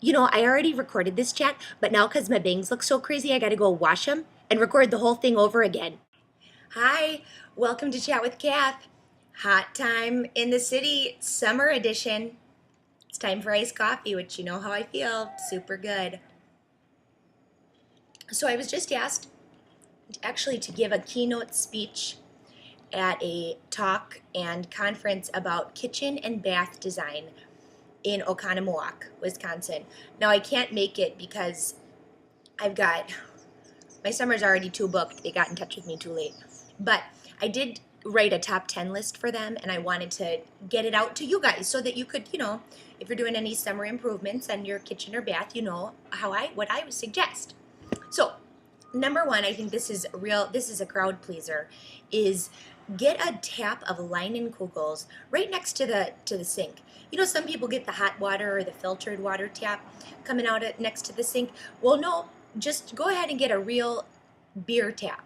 You know, I already recorded this chat, but now because my bangs look so crazy, I gotta go wash them and record the whole thing over again. Hi, welcome to Chat with Kath. Hot time in the city, summer edition. It's time for iced coffee, which you know how I feel, super good. So I was just asked actually to give a keynote speech at a talk and conference about kitchen and bath design in Oconomowoc, Wisconsin. Now I can't make it because I've got my summer's already too booked. They got in touch with me too late. But I did write a top 10 list for them, and I wanted to get it out to you guys so that you could, if you're doing any summer improvements on your kitchen or bath, you know what I would suggest. So, number one, I think this is a crowd pleaser, is get a tap of Leinenkugels right next to the sink. You know, some people get the hot water or the filtered water tap coming out next to the sink. Well, no, just go ahead and get a real beer tap.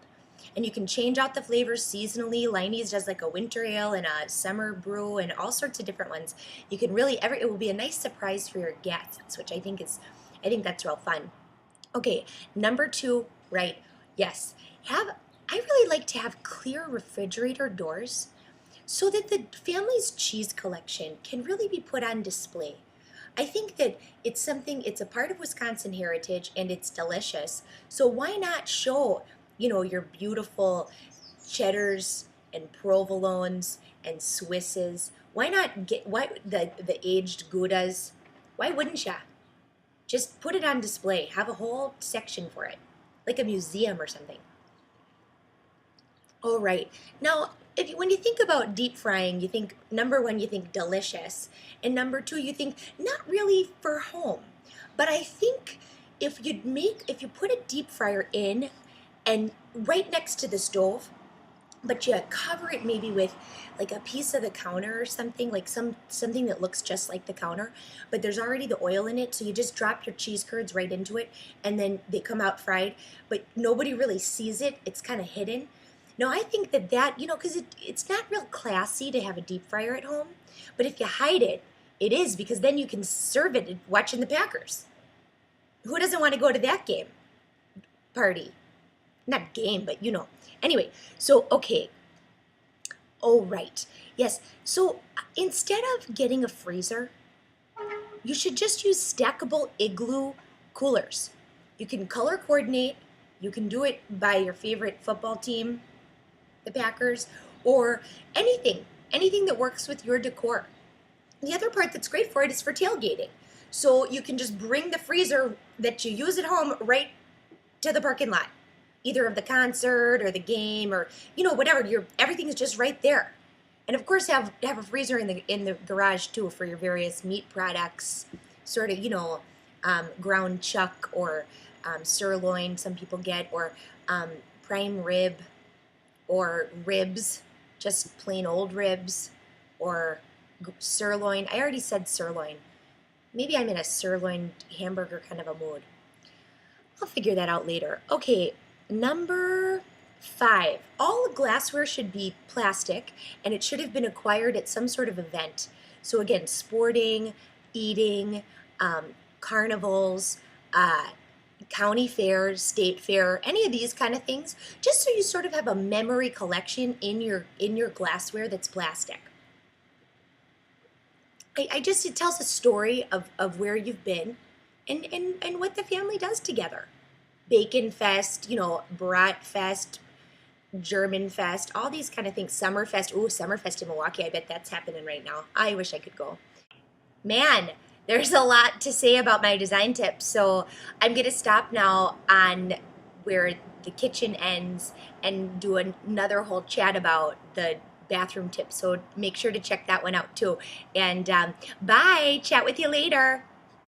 And you can change out the flavors seasonally. Leinie's does like a winter ale and a summer brew and all sorts of different ones. You can really it will be a nice surprise for your guests, which I think that's real fun. Okay, number two, right? Yes. I really like to have clear refrigerator doors so that the family's cheese collection can really be put on display. I think that it's a part of Wisconsin heritage and it's delicious. So why not show, your beautiful cheddars and provolones and Swisses? Why not why the aged Goudas? Why wouldn't ya? Just put it on display. Have a whole section for it, like a museum or something. All right. Now, when you think about deep frying, you think number one, you think delicious, and number two, you think not really for home. But I think if you put a deep fryer in and right next to the stove, but you cover it maybe with like a piece of the counter or something, like something that looks just like the counter, but there's already the oil in it, so you just drop your cheese curds right into it and then they come out fried, but nobody really sees it. It's kind of hidden. No, I think that because it's not real classy to have a deep fryer at home, but if you hide it, it is, because then you can serve it watching the Packers. Who doesn't want to go to that game? Party. Not game, but Anyway, so, okay. Oh, right. Yes. So instead of getting a freezer, you should just use stackable igloo coolers. You can color coordinate. You can do it by your favorite football team, the Packers, or anything that works with your decor. The other part that's great for it is for tailgating. So you can just bring the freezer that you use at home right to the parking lot, either of the concert or the game or whatever. Everything is just right there. And of course, have a freezer in the garage too for your various meat products, sort of ground chuck or sirloin. Some people get, or prime rib, or ribs, just plain old ribs, or sirloin. I already said sirloin. Maybe I'm in a sirloin hamburger kind of a mood. I'll figure that out later. Okay, number 5. All glassware should be plastic, and it should have been acquired at some sort of event. So again, sporting, eating, carnivals, county fairs, state fair, any of these kind of things, just so you sort of have a memory collection in your glassware that's plastic. It tells a story of where you've been and what the family does together. Bacon Fest, Brat Fest, German Fest, all these kind of things. Summerfest. Ooh, Summerfest in Milwaukee. I bet that's happening right now. I wish I could go. Man, there's a lot to say about my design tips, so I'm going to stop now on where the kitchen ends and do another whole chat about the bathroom tips. So make sure to check that one out too. And bye. Chat with you later.